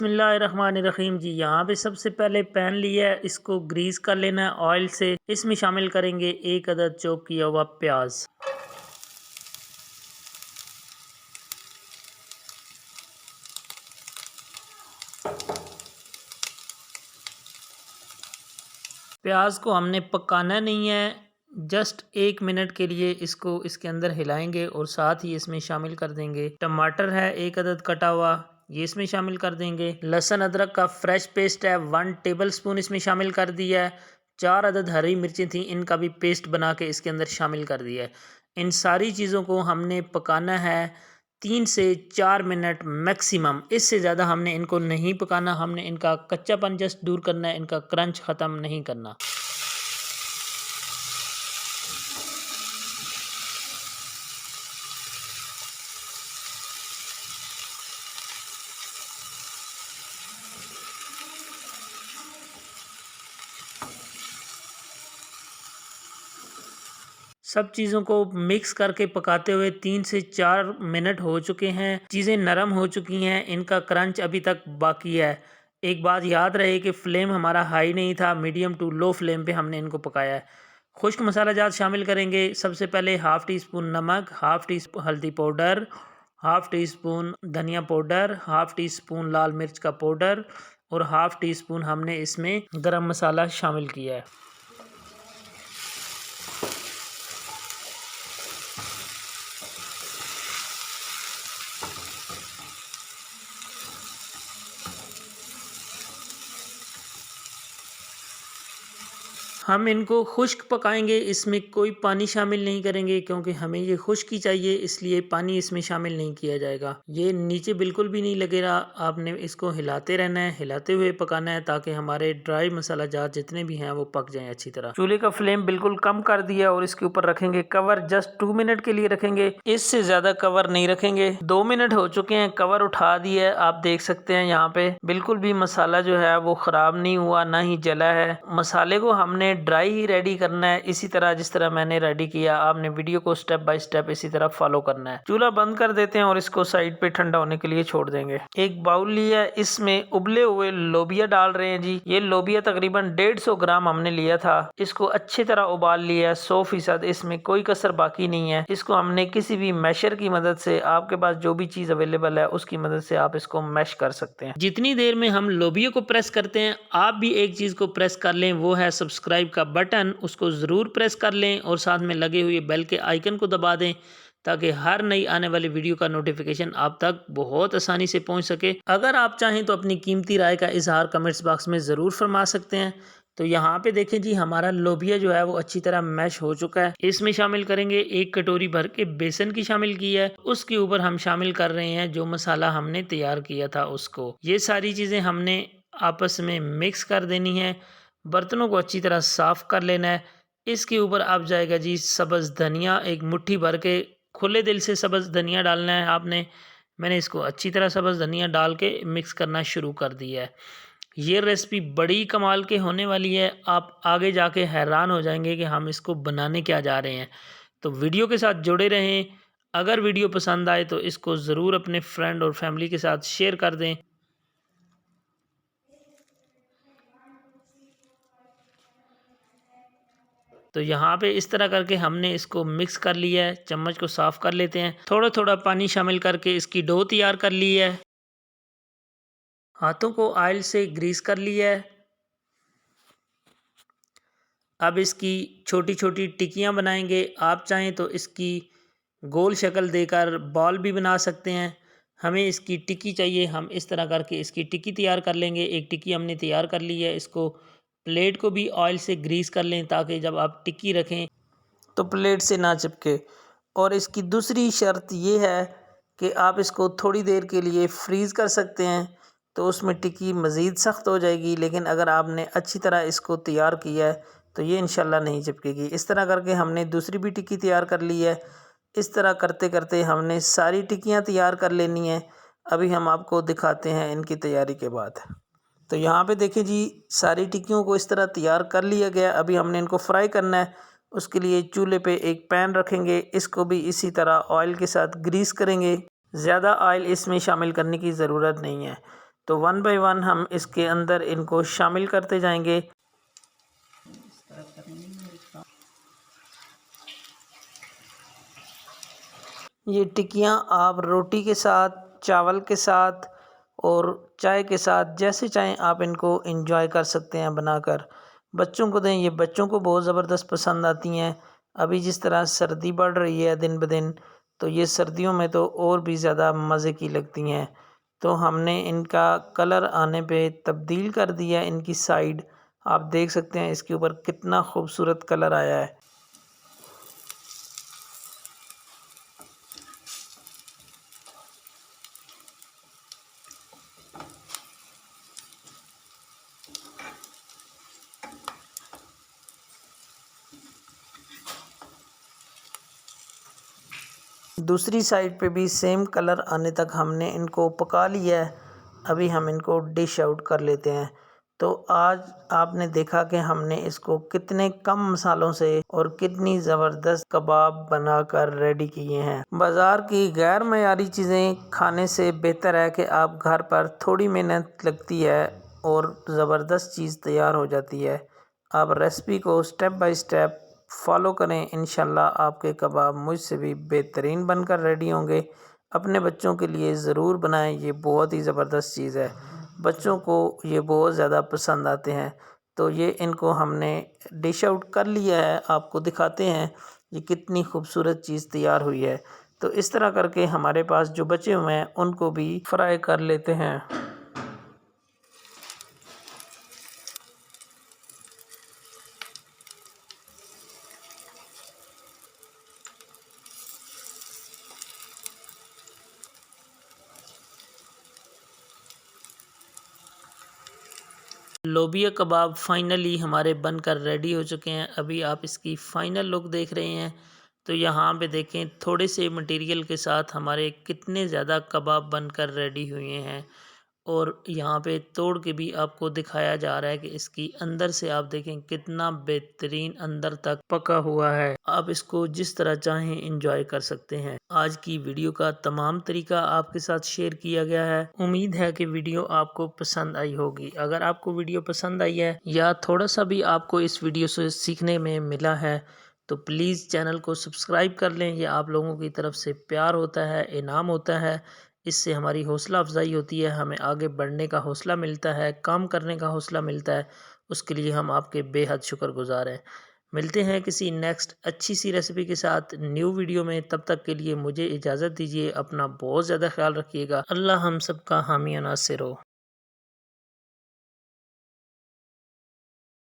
बिस्मिल्लाहिर्रहमानिर्रहीम जी। यहाँ पे सबसे पहले पैन लिया है, इसको ग्रीस कर लेना है ऑयल से। इसमें शामिल करेंगे 1 अदद चॉप किया हुआ प्याज। प्याज को हमने पकाना नहीं है, जस्ट 1 मिनट के लिए इसको इसके अंदर हिलाएंगे और साथ ही इसमें शामिल कर देंगे टमाटर है 1 अदद कटा हुआ, ये इसमें शामिल कर देंगे। लहसुन अदरक का फ्रेश पेस्ट है 1 टेबलस्पून इसमें शामिल कर दिया है। 4 अदद हरी मिर्चें थी, इनका भी पेस्ट बना के इसके अंदर शामिल कर दिया है। इन सारी चीज़ों को हमने पकाना है 3 से 4 मिनट मैक्सिमम, इससे ज़्यादा हमने इनको नहीं पकाना। हमने इनका कच्चापन जस्ट दूर करना है, इनका क्रंच ख़त्म नहीं करना। सब चीज़ों को मिक्स करके पकाते हुए 3 से 4 मिनट हो चुके हैं। चीज़ें नरम हो चुकी हैं, इनका क्रंच अभी तक बाकी है। एक बात याद रहे कि फ्लेम हमारा हाई नहीं था, मीडियम टू लो फ्लेम पे हमने इनको पकाया है। खुश्क मसाला जात शामिल करेंगे। सबसे पहले हाफ़ टी स्पून नमक, हाफ़ टी स्पून हल्दी पाउडर, हाफ़ टी स्पून धनिया पाउडर, हाफ़ टी स्पून लाल मिर्च का पाउडर और हाफ़ टी स्पून हमने इसमें गरम मसाला शामिल किया है। हम इनको खुश्क पकाएंगे, इसमें कोई पानी शामिल नहीं करेंगे क्योंकि हमें ये खुश्क ही चाहिए, इसलिए पानी इसमें शामिल नहीं किया जाएगा। ये नीचे बिल्कुल भी नहीं लगेगा, आपने इसको हिलाते रहना है, हिलाते हुए पकाना है ताकि हमारे ड्राई मसाला जात जितने भी हैं वो पक जाएं अच्छी तरह। चूल्हे का फ्लेम बिल्कुल कम कर दिया और इसके ऊपर रखेंगे कवर, जस्ट 2 मिनट के लिए रखेंगे, इससे ज्यादा कवर नहीं रखेंगे। 2 मिनट हो चुके हैं, कवर उठा दिया है। आप देख सकते हैं यहाँ पे बिल्कुल भी मसाला जो है वो खराब नहीं हुआ, ना ही जला है। मसाले को हमने ड्राई ही रेडी करना है, इसी तरह जिस तरह मैंने रेडी किया। आपने वीडियो को स्टेप बाय स्टेप इसी तरह फॉलो करना है। चूल्हा बंद कर देते हैं और इसको साइड पे ठंडा होने के लिए छोड़ देंगे। एक बाउल लिया, इसमें उबले हुए लोबिया डाल रहे हैं जी। ये लोबिया तकरीबन 150 ग्राम हमने लिया था। इसको अच्छी तरह उबाल लिया 100%, इसमें कोई कसर बाकी नहीं है। इसको हमने किसी भी मैशर की मदद से, आपके पास जो भी चीज अवेलेबल है उसकी मदद से आप इसको मैश कर सकते हैं। जितनी देर में हम लोबिया को प्रेस करते हैं, आप भी एक चीज को प्रेस कर लें, वो है सब्सक्राइब का बटन। उसको ज़रूर प्रेस कर लें और साथ में लगे हुए बेल के आइकन को दबा दें ताकि हर नई आने वाली वीडियो का नोटिफिकेशन आप तक बहुत आसानी से पहुंच सके। अगर आप चाहें तो अपनी कीमती राय का इजहार कमेंट्स बॉक्स में ज़रूर फरमा सकते हैं। तो यहाँ पे देखें जी, हमारा लोबिया जो है वो अच्छी तरह मैश हो चुका है। इसमें शामिल करेंगे 1 कटोरी भर के बेसन की शामिल की है। उसके ऊपर हम शामिल कर रहे हैं जो मसाला हमने तैयार किया था उसको। ये सारी चीज़ें हमने आपस में मिक्स कर देनी है। बर्तनों को अच्छी तरह साफ कर लेना है। इसके ऊपर अब जाएगा जी सब्ज़ धनिया, एक मुट्ठी भर के खुले दिल से सब्ज़ धनिया डालना है आपने। मैंने इसको अच्छी तरह सब्ज़ धनिया डाल के मिक्स करना शुरू कर दिया है। ये रेसिपी बड़ी कमाल के होने वाली है, आप आगे जाके हैरान हो जाएंगे कि हम इसको बनाने क्या जा रहे हैं। तो वीडियो के साथ जुड़े रहें। अगर वीडियो पसंद आए तो इसको ज़रूर अपने फ्रेंड और फैमिली के साथ शेयर कर दें। तो यहाँ पे इस तरह करके हमने इसको मिक्स कर लिया है। चम्मच को साफ कर लेते हैं, थोड़ा थोड़ा पानी शामिल करके इसकी डो तैयार कर ली है। हाथों को ऑयल से ग्रीस कर लिया है। अब इसकी छोटी छोटी टिक्कियाँ बनाएंगे। आप चाहें तो इसकी गोल शक्ल देकर बॉल भी बना सकते हैं। हमें इसकी टिक्की चाहिए, हम इस तरह करके इसकी टिक्की तैयार कर लेंगे। एक टिक्की हमने तैयार कर ली है। इसको प्लेट को भी ऑयल से ग्रीस कर लें ताकि जब आप टिक्की रखें तो प्लेट से ना चिपके। और इसकी दूसरी शर्त ये है कि आप इसको थोड़ी देर के लिए फ्रीज़ कर सकते हैं, तो उसमें टिक्की मज़ीद सख्त हो जाएगी। लेकिन अगर आपने अच्छी तरह इसको तैयार किया है तो ये इंशाल्लाह नहीं चिपकेगी। इस तरह करके हमने दूसरी भी टिक्की तैयार कर ली है। इस तरह करते करते हमने सारी टिक्कियाँ तैयार कर लेनी है। अभी हम आपको दिखाते हैं इनकी तैयारी के बाद। तो यहाँ पे देखें जी, सारी टिक्कियों को इस तरह तैयार कर लिया गया। अभी हमने इनको फ्राई करना है। उसके लिए चूल्हे पे एक पैन रखेंगे, इसको भी इसी तरह ऑयल के साथ ग्रीस करेंगे। ज़्यादा ऑयल इसमें शामिल करने की ज़रूरत नहीं है। तो वन बाय वन हम इसके अंदर इनको शामिल करते जाएंगे। ये टिक्कियाँ आप रोटी के साथ, चावल के साथ और चाय के साथ जैसे चाहें आप इनको एंजॉय कर सकते हैं बनाकर। बच्चों को दें, ये बच्चों को बहुत ज़बरदस्त पसंद आती हैं। अभी जिस तरह सर्दी बढ़ रही है दिन ब दिन, तो ये सर्दियों में तो और भी ज़्यादा मज़े की लगती हैं। तो हमने इनका कलर आने पे तब्दील कर दिया इनकी साइड। आप देख सकते हैं इसके ऊपर कितना खूबसूरत कलर आया है। दूसरी साइड पे भी सेम कलर आने तक हमने इनको पका लिया है। अभी हम इनको डिश आउट कर लेते हैं। तो आज आपने देखा कि हमने इसको कितने कम मसालों से और कितनी ज़बरदस्त कबाब बनाकर रेडी किए हैं। बाज़ार की गैर मयारी चीज़ें खाने से बेहतर है कि आप घर पर थोड़ी मेहनत लगती है और ज़बरदस्त चीज़ तैयार हो जाती है। आप रेसिपी को स्टेप बाय स्टेप फॉलो करें, इंशाल्लाह आपके कबाब मुझसे भी बेहतरीन बनकर रेडी होंगे। अपने बच्चों के लिए ज़रूर बनाएं, ये बहुत ही ज़बरदस्त चीज़ है। बच्चों को ये बहुत ज़्यादा पसंद आते हैं। तो ये इनको हमने डिश आउट कर लिया है। आपको दिखाते हैं ये कितनी खूबसूरत चीज़ तैयार हुई है। तो इस तरह करके हमारे पास जो बचे हुए हैं उनको भी फ्राई कर लेते हैं। लोबिया कबाब फाइनली हमारे बनकर रेडी हो चुके हैं। अभी आप इसकी फ़ाइनल लुक देख रहे हैं। तो यहाँ पे देखें थोड़े से मटेरियल के साथ हमारे कितने ज़्यादा कबाब बनकर रेडी हुए हैं। और यहाँ पे तोड़ के भी आपको दिखाया जा रहा है कि इसकी अंदर से आप देखें कितना बेहतरीन अंदर तक पका हुआ है। आप इसको जिस तरह चाहें एंजॉय कर सकते हैं। आज की वीडियो का तमाम तरीका आपके साथ शेयर किया गया है। उम्मीद है कि वीडियो आपको पसंद आई होगी। अगर आपको वीडियो पसंद आई है या थोड़ा सा भी आपको इस वीडियो से सीखने में मिला है तो प्लीज़ चैनल को सब्सक्राइब कर लें। ये आप लोगों की तरफ से प्यार होता है, इनाम होता है। इससे हमारी हौसला अफजाई होती है, हमें आगे बढ़ने का हौसला मिलता है, काम करने का हौसला मिलता है। उसके लिए हम आपके बेहद शुक्रगुजार हैं। मिलते हैं किसी नेक्स्ट अच्छी सी रेसिपी के साथ न्यू वीडियो में। तब तक के लिए मुझे इजाज़त दीजिए। अपना बहुत ज़्यादा ख्याल रखिएगा। अल्लाह हम सब का हामी नासिर हो।